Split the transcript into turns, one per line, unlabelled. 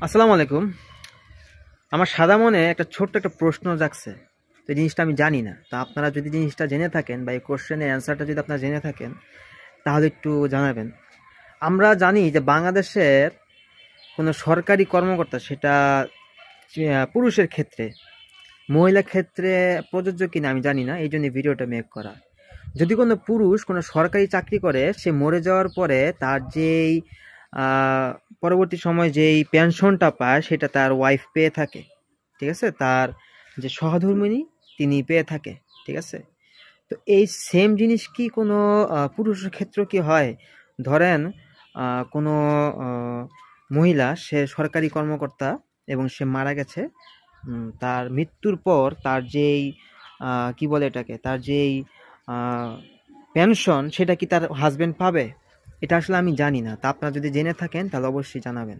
আসসালামু আলাইকুম। আমার সাদা মনে একটা ছোট্ট একটা প্রশ্ন জাগছে। তো এই জিনিসটা আমি জানি না। তো আপনারা যদি জিনিসটা জেনে থাকেন বা এই কোশ্চেনের অ্যান্সারটা যদি আপনারা জেনে থাকেন তাহলে একটু জানাবেন। আমরা জানি যে বাংলাদেশের কোনো সরকারি কর্মকর্তা সেটা পুরুষের ক্ষেত্রে, মহিলা ক্ষেত্রে প্রযোজ্য কিনা আমি জানি না। এই জন্য ভিডিওটা মেক করা। যদি কোনো পুরুষ কোনো সরকারি চাকরি করে, সে মরে যাওয়ার পরে তার যেই আহ, পরবর্তী সময় যেই পেনশনটা পায় সেটা তার ওয়াইফ পেয়ে থাকে, ঠিক আছে? তার যে সহধর্মিণী তিনি পেয়ে থাকে, ঠিক আছে? তো এই সেম জিনিস কি কোনো পুরুষের ক্ষেত্রেও কি হয়? ধরেন কোনো মহিলা, সে সরকারি কর্মকর্তা এবং সে মারা গেছে। তার মৃত্যুর পর তার যেই কি বলে এটাকে, তার যেই পেনশন সেটা কি তার হাজবেন্ড পাবে? এটা আসলে আমি জানি না। তা আপনারা যদি জেনে থাকেন তাহলে অবশ্যই জানাবেন।